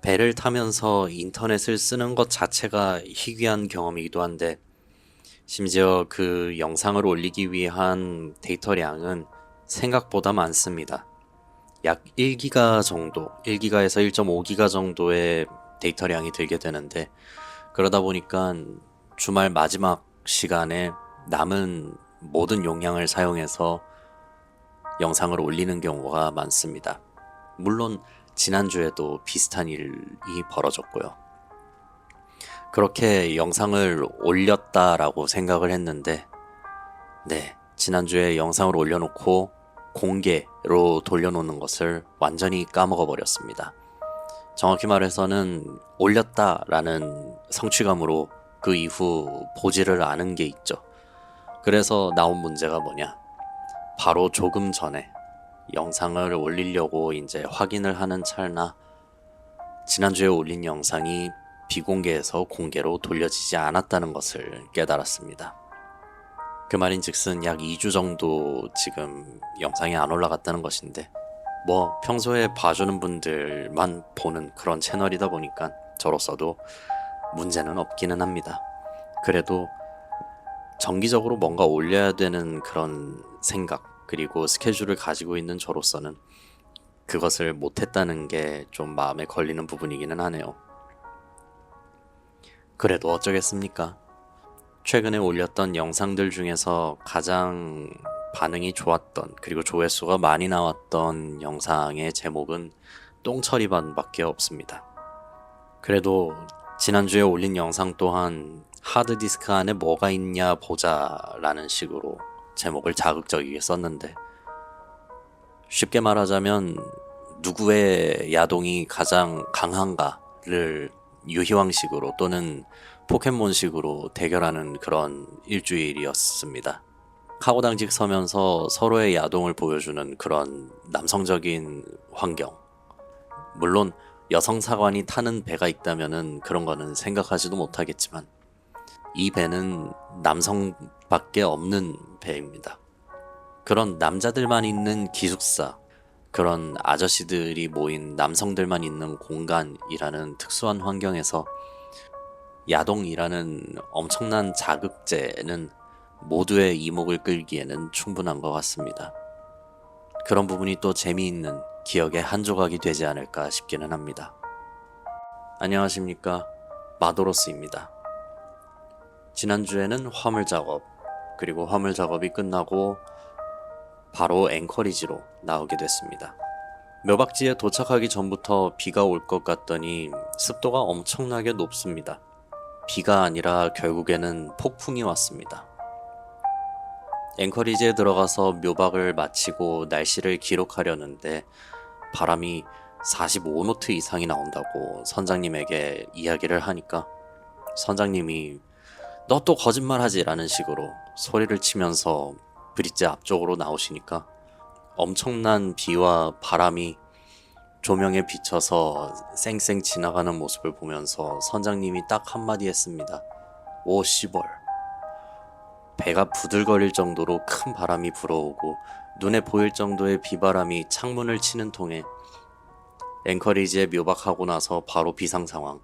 배를 타면서 인터넷을 쓰는 것 자체가 희귀한 경험이기도 한데, 심지어 그 영상을 올리기 위한 데이터량은 생각보다 많습니다. 약 1기가 정도, 1기가에서 1.5기가 정도의 데이터량이 들게 되는데, 그러다 보니까 주말 마지막 시간에 남은 모든 용량을 사용해서 영상을 올리는 경우가 많습니다. 물론 지난주에도 비슷한 일이 벌어졌고요. 그렇게 영상을 올렸다라고 생각을 했는데, 네, 지난주에 영상을 올려놓고 공개로 돌려놓는 것을 완전히 까먹어 버렸습니다. 정확히 말해서는 올렸다라는 성취감으로 그 이후 보지를 않은 게 있죠. 그래서 나온 문제가 뭐냐? 바로 조금 전에 영상을 올리려고 이제 확인을 하는 찰나 지난주에 올린 영상이 비공개에서 공개로 돌려지지 않았다는 것을 깨달았습니다. 그 말인즉슨 약 2주 정도 지금 영상이 안 올라갔다는 것인데, 뭐 평소에 봐주는 분들만 보는 그런 채널이다 보니까 저로서도 문제는 없기는 합니다. 그래도 정기적으로 뭔가 올려야 되는 그런 생각, 그리고 스케줄을 가지고 있는 저로서는 그것을 못했다는 게 좀 마음에 걸리는 부분이기는 하네요. 그래도 어쩌겠습니까? 최근에 올렸던 영상들 중에서 가장 반응이 좋았던, 그리고 조회수가 많이 나왔던 영상의 제목은 똥처리반밖에 없습니다. 그래도 지난주에 올린 영상 또한 하드디스크 안에 뭐가 있냐 보자 라는 식으로 제목을 자극적이게 썼는데, 쉽게 말하자면 누구의 야동이 가장 강한가를 유희왕식으로 또는 포켓몬식으로 대결하는 그런 일주일이었습니다. 카고당직 서면서 서로의 야동을 보여주는 그런 남성적인 환경. 물론 여성 사관이 타는 배가 있다면은 그런 거는 생각하지도 못하겠지만, 이 배는 남성밖에 없는 배입니다. 그런 남자들만 있는 기숙사, 그런 아저씨들이 모인 남성들만 있는 공간이라는 특수한 환경에서 야동이라는 엄청난 자극제는 모두의 이목을 끌기에는 충분한 것 같습니다. 그런 부분이 또 재미있는 기억의 한 조각이 되지 않을까 싶기는 합니다. 안녕하십니까, 마도로스입니다. 지난주에는 화물 작업, 그리고 화물 작업이 끝나고 바로 앵커리지로 나오게 됐습니다. 묘박지에 도착하기 전부터 비가 올 것 같더니 습도가 엄청나게 높습니다. 비가 아니라 결국에는 폭풍이 왔습니다. 앵커리지에 들어가서 묘박을 마치고 날씨를 기록하려는데 바람이 45노트 이상이 나온다고 선장님에게 이야기를 하니까, 선장님이 너 또 거짓말하지 라는 식으로 소리를 치면서 브릿지 앞쪽으로 나오시니까 엄청난 비와 바람이 조명에 비쳐서 쌩쌩 지나가는 모습을 보면서 선장님이 딱 한마디 했습니다. 오 씨벌. 배가 부들거릴 정도로 큰 바람이 불어오고 눈에 보일 정도의 비바람이 창문을 치는 통에 앵커리지에 묘박하고 나서 바로 비상 상황.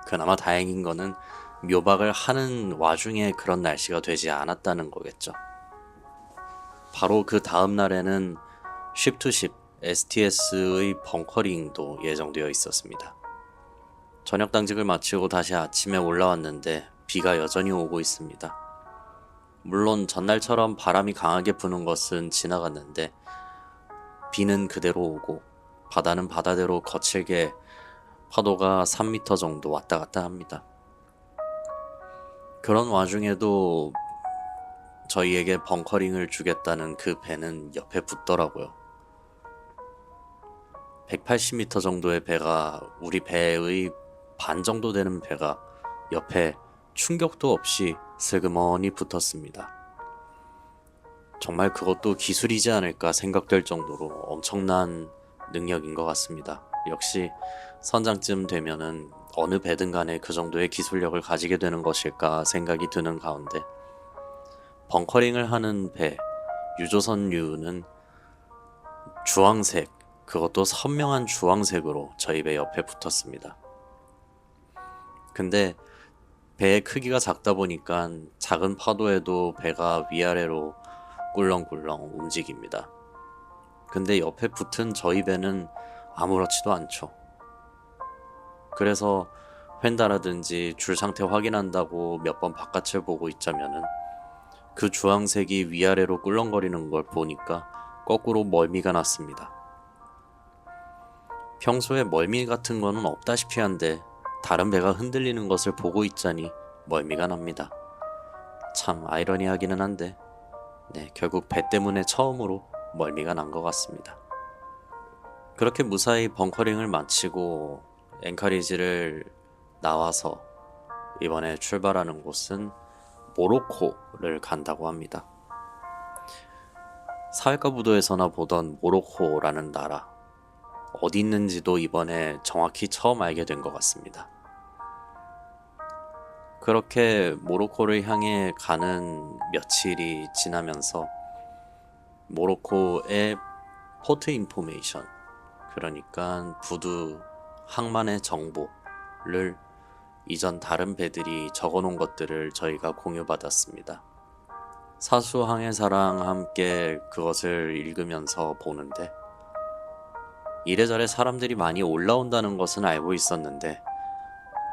그나마 다행인 거는 묘박을 하는 와중에 그런 날씨가 되지 않았다는 거겠죠. 바로 그 다음 날에는 쉽투십 STS의 벙커링도 예정되어 있었습니다. 저녁 당직을 마치고 다시 아침에 올라왔는데 비가 여전히 오고 있습니다. 물론 전날처럼 바람이 강하게 부는 것은 지나갔는데 비는 그대로 오고 바다는 바다대로 거칠게 파도가 3m 정도 왔다 갔다 합니다. 그런 와중에도 저희에게 벙커링을 주겠다는 그 배는 옆에 붙더라고요. 180m 정도의 배가, 우리 배의 반 정도 되는 배가 옆에 충격도 없이 슬그머니 붙었습니다. 정말 그것도 기술이지 않을까 생각될 정도로 엄청난 능력인 것 같습니다. 역시 선장쯤 되면은 어느 배든 간에 그 정도의 기술력을 가지게 되는 것일까 생각이 드는 가운데, 벙커링을 하는 배 유조선류는 주황색 그것도 선명한 주황색으로 저희 배 옆에 붙었습니다. 근데 배의 크기가 작다 보니까 작은 파도에도 배가 위아래로 꿀렁꿀렁 움직입니다. 근데 옆에 붙은 저희 배는 아무렇지도 않죠. 그래서 휀다라든지 줄 상태 확인한다고 몇 번 바깥을 보고 있자면은 그 주황색이 위아래로 꿀렁거리는 걸 보니까 거꾸로 멀미가 났습니다. 평소에 멀미 같은 거는 없다시피 한데 다른 배가 흔들리는 것을 보고 있자니 멀미가 납니다. 참 아이러니하기는 한데 결국 배 때문에 처음으로 멀미가 난 것 같습니다. 그렇게 무사히 벙커링을 마치고 앵커리지를 나와서 이번에 출발하는 곳은 모로코를 간다고 합니다. 사회과 부도에서나 보던 모로코라는 나라, 어디 있는지도 이번에 정확히 처음 알게 된 것 같습니다. 그렇게 모로코를 향해 가는 며칠이 지나면서 모로코의 포트 인포메이션, 그러니까 부두 항만의 정보를 이전 다른 배들이 적어놓은 것들을 저희가 공유받았습니다. 사수 항해사랑 함께 그것을 읽으면서 보는데 이래저래 사람들이 많이 올라온다는 것은 알고 있었는데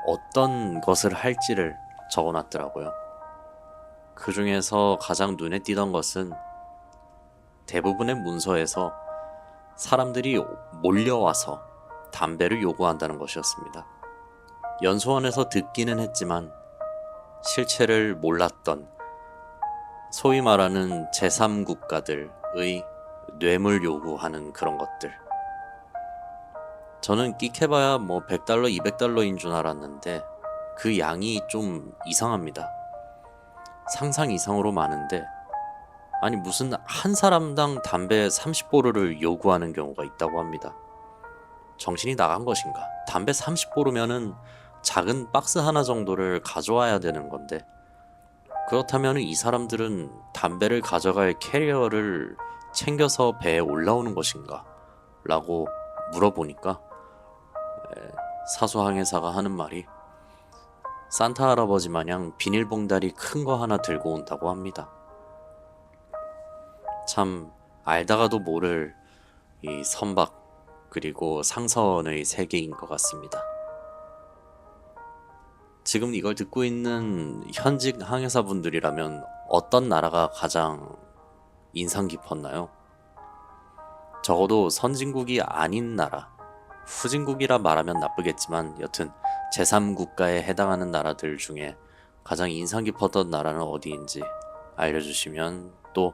어떤 것을 할지를 적어놨더라고요. 그 중에서 가장 눈에 띄던 것은 대부분의 문서에서 사람들이 몰려와서 담배를 요구한다는 것이었습니다. 연수원에서 듣기는 했지만 실체를 몰랐던 소위 말하는 제3국가들의 뇌물 요구하는 그런 것들. 저는 끽해봐야 뭐 $100, $200인 줄 알았는데 그 양이 좀 이상합니다. 상상 이상으로 많은데 아니 무슨 한 사람당 담배 30보루를 요구하는 경우가 있다고 합니다. 정신이 나간 것인가? 담배 30보루면은 작은 박스 하나 정도를 가져와야 되는 건데 그렇다면 이 사람들은 담배를 가져갈 캐리어를 챙겨서 배에 올라오는 것인가? 라고 물어보니까 사수 항해사가 하는 말이 산타 할아버지 마냥 비닐봉다리 큰 거 하나 들고 온다고 합니다. 참 알다가도 모를 이 선박 그리고 상선의 세계인 것 같습니다. 지금 이걸 듣고 있는 현직 항해사분들이라면 어떤 나라가 가장 인상 깊었나요? 적어도 선진국이 아닌 나라, 후진국이라 말하면 나쁘겠지만 여튼 제3국가에 해당하는 나라들 중에 가장 인상 깊었던 나라는 어디인지 알려주시면 또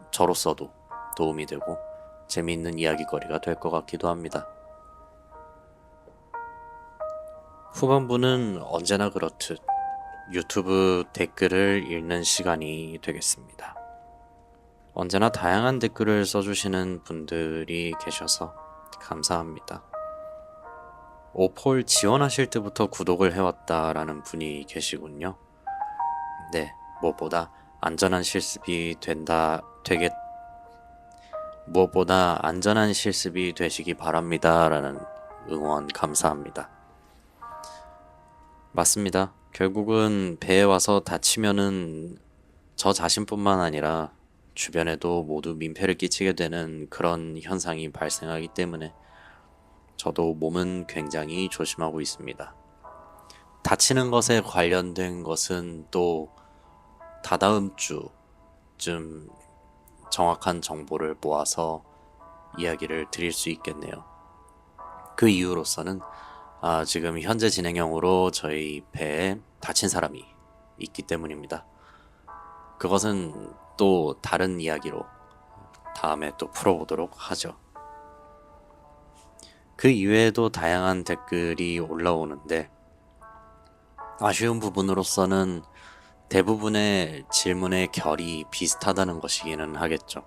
저로서도 도움이 되고 재미있는 이야기거리가 될 것 같기도 합니다. 후반부는 언제나 그렇듯 유튜브 댓글을 읽는 시간이 되겠습니다. 언제나 다양한 댓글을 써주시는 분들이 계셔서 감사합니다. 오폴 지원하실 때부터 구독을 해왔다라는 분이 계시군요. 무엇보다 안전한 실습이 무엇보다 안전한 실습이 되시기 바랍니다. 라는 응원 감사합니다. 맞습니다. 결국은 배에 와서 다치면은 저 자신뿐만 아니라 주변에도 모두 민폐를 끼치게 되는 그런 현상이 발생하기 때문에 저도 몸은 굉장히 조심하고 있습니다. 다치는 것에 관련된 것은 또 다다음 주쯤 정확한 정보를 모아서 이야기를 드릴 수 있겠네요. 그 이유로서는 지금 현재 진행형으로 저희 배에 다친 사람이 있기 때문입니다. 그것은 또 다른 이야기로 다음에 또 풀어보도록 하죠. 그 이외에도 다양한 댓글이 올라오는데 아쉬운 부분으로서는 대부분의 질문의 결이 비슷하다는 것이기는 하겠죠.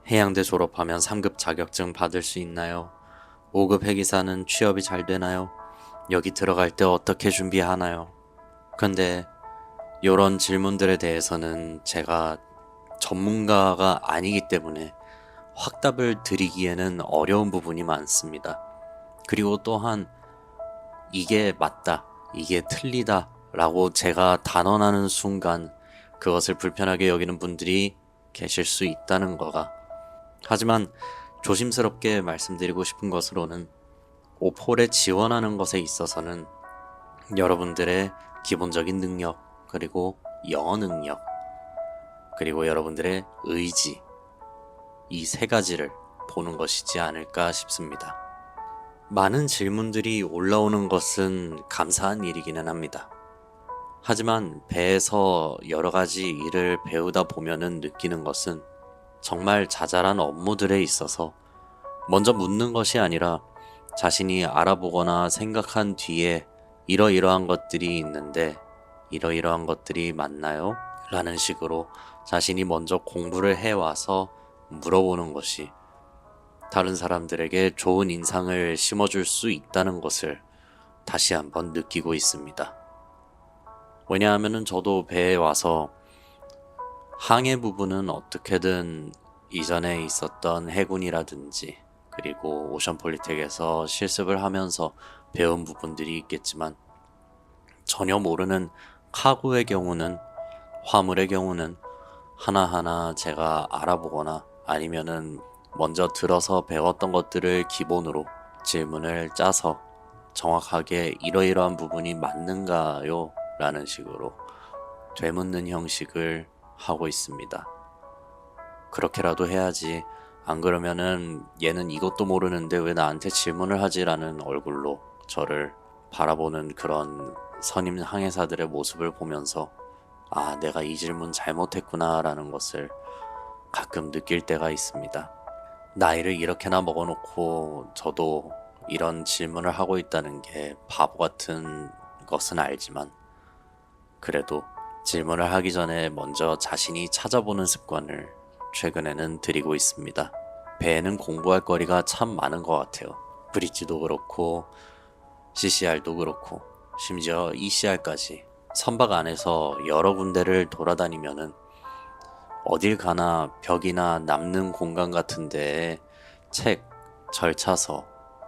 해양대 졸업하면 3급 자격증 받을 수 있나요? 5급 해기사는 취업이 잘 되나요? 여기 들어갈 때 어떻게 준비하나요? 근데 이런 질문들에 대해서는 제가 전문가가 아니기 때문에 확답을 드리기에는 어려운 부분이 많습니다. 그리고 또한 이게 맞다, 이게 틀리다 라고 제가 단언하는 순간 그것을 불편하게 여기는 분들이 계실 수 있다는 거가. 하지만 조심스럽게 말씀드리고 싶은 것으로는 오폴에 지원하는 것에 있어서는 여러분들의 기본적인 능력, 그리고 영어 능력, 그리고 여러분들의 의지, 이 세 가지를 보는 것이지 않을까 싶습니다. 많은 질문들이 올라오는 것은 감사한 일이기는 합니다. 하지만 배에서 여러 가지 일을 배우다 보면은 느끼는 것은 정말 자잘한 업무들에 있어서 먼저 묻는 것이 아니라 자신이 알아보거나 생각한 뒤에 이러이러한 것들이 있는데 이러이러한 것들이 맞나요? 라는 식으로 자신이 먼저 공부를 해와서 물어보는 것이 다른 사람들에게 좋은 인상을 심어줄 수 있다는 것을 다시 한번 느끼고 있습니다. 왜냐하면 저도 배에 와서 항해 부분은 어떻게든 이전에 있었던 해군이라든지 그리고 오션폴리텍에서 실습을 하면서 배운 부분들이 있겠지만 전혀 모르는 카구의 경우는, 화물의 경우는 하나하나 제가 알아보거나 아니면은 먼저 들어서 배웠던 것들을 기본으로 질문을 짜서 정확하게 이러이러한 부분이 맞는가요? 라는 식으로 되묻는 형식을 하고 있습니다. 그렇게라도 해야지, 안 그러면은 얘는 이것도 모르는데 왜 나한테 질문을 하지? 라는 얼굴로 저를 바라보는 그런 선임 항해사들의 모습을 보면서 아, 내가 이 질문 잘못했구나 라는 것을 가끔 느낄 때가 있습니다. 나이를 이렇게나 먹어놓고 저도 이런 질문을 하고 있다는 게 바보 같은 것은 알지만 그래도 질문을 하기 전에 먼저 자신이 찾아보는 습관을 최근에는 들이고 있습니다. 배에는 공부할 거리가 참 많은 것 같아요. 브릿지도 그렇고 CCR도 그렇고 심지어 ECR까지 선박 안에서 여러 군데를 돌아다니면은 어딜 가나 벽이나 남는 공간 같은 데에 책, 절차서,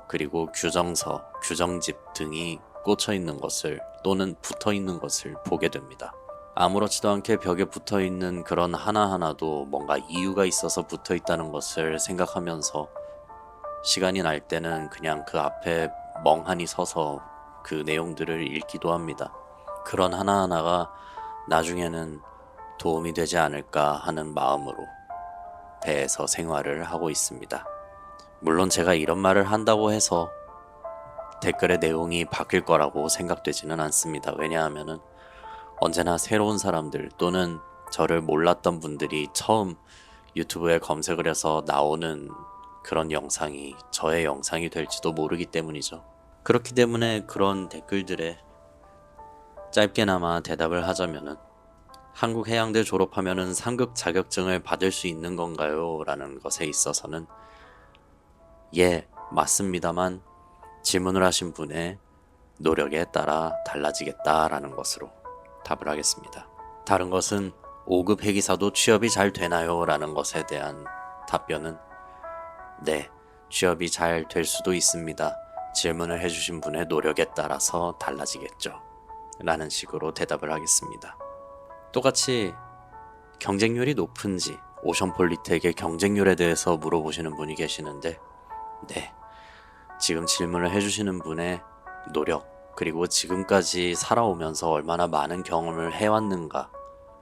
그리고 규정서, 규정집 등이 꽂혀 있는 것을 또는 붙어 있는 것을 보게 됩니다. 아무렇지도 않게 벽에 붙어 있는 그런 하나하나도 뭔가 이유가 있어서 붙어 있다는 것을 생각하면서 시간이 날 때는 그냥 그 앞에 멍하니 서서 그 내용들을 읽기도 합니다. 그런 하나하나가 나중에는 도움이 되지 않을까 하는 마음으로 배에서 생활을 하고 있습니다. 물론 제가 이런 말을 한다고 해서 댓글의 내용이 바뀔 거라고 생각되지는 않습니다. 왜냐하면은 언제나 새로운 사람들 또는 저를 몰랐던 분들이 처음 유튜브에 검색을 해서 나오는 그런 영상이 저의 영상이 될지도 모르기 때문이죠. 그렇기 때문에 그런 댓글들에 짧게나마 대답을 하자면은 한국 해양대 졸업하면은 상급 자격증을 받을 수 있는 건가요? 라는 것에 있어서는 예, 맞습니다만 질문을 하신 분의 노력에 따라 달라지겠다라는 것으로 답을 하겠습니다. 다른 것은 5급 해기사도 취업이 잘 되나요? 라는 것에 대한 답변은 네, 취업이 잘 될 수도 있습니다. 질문을 해주신 분의 노력에 따라서 달라지겠죠. 라는 식으로 대답을 하겠습니다. 똑같이 경쟁률이 높은지 오션폴리텍의 경쟁률에 대해서 물어보시는 분이 계시는데 네, 지금 질문을 해주시는 분의 노력 그리고 지금까지 살아오면서 얼마나 많은 경험을 해왔는가,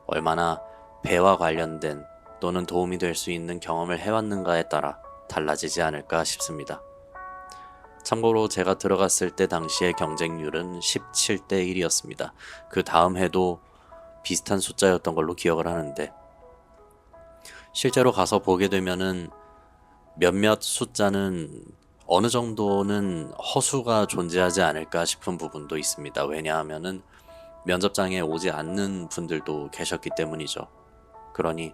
얼마나 배와 관련된 또는 도움이 될 수 있는 경험을 해왔는가에 따라 달라지지 않을까 싶습니다. 참고로 제가 들어갔을 때 당시의 경쟁률은 17대 1이었습니다. 그 다음 해도 비슷한 숫자였던 걸로 기억을 하는데 실제로 가서 보게 되면은 몇몇 숫자는 어느 정도는 허수가 존재하지 않을까 싶은 부분도 있습니다. 왜냐하면은 면접장에 오지 않는 분들도 계셨기 때문이죠. 그러니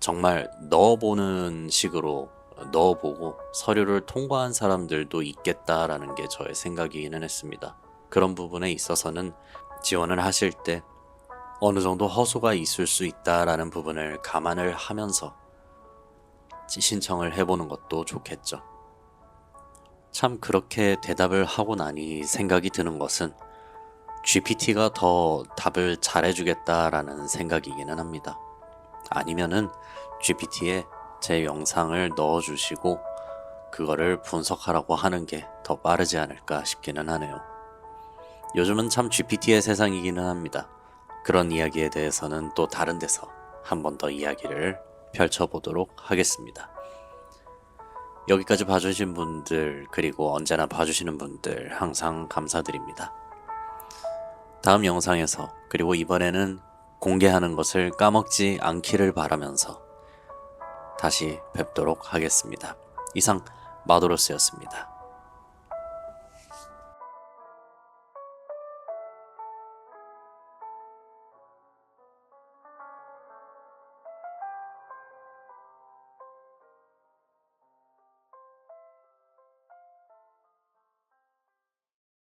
정말 넣어보는 식으로 넣어보고 서류를 통과한 사람들도 있겠다라는 게 저의 생각이기는 했습니다. 그런 부분에 있어서는 지원을 하실 때 어느 정도 허수가 있을 수 있다라는 부분을 감안을 하면서 신청을 해보는 것도 좋겠죠. 참 그렇게 대답을 하고 나니 생각이 드는 것은 GPT가 더 답을 잘해주겠다라는 생각이기는 합니다. 아니면은 GPT에 제 영상을 넣어주시고 그거를 분석하라고 하는 게 더 빠르지 않을까 싶기는 하네요. 요즘은 참 GPT의 세상이기는 합니다. 그런 이야기에 대해서는 또 다른 데서 한 번 더 이야기를 펼쳐보도록 하겠습니다. 여기까지 봐주신 분들, 그리고 언제나 봐주시는 분들 항상 감사드립니다. 다음 영상에서, 그리고 이번에는 공개하는 것을 까먹지 않기를 바라면서 다시 뵙도록 하겠습니다. 이상 마도로스였습니다.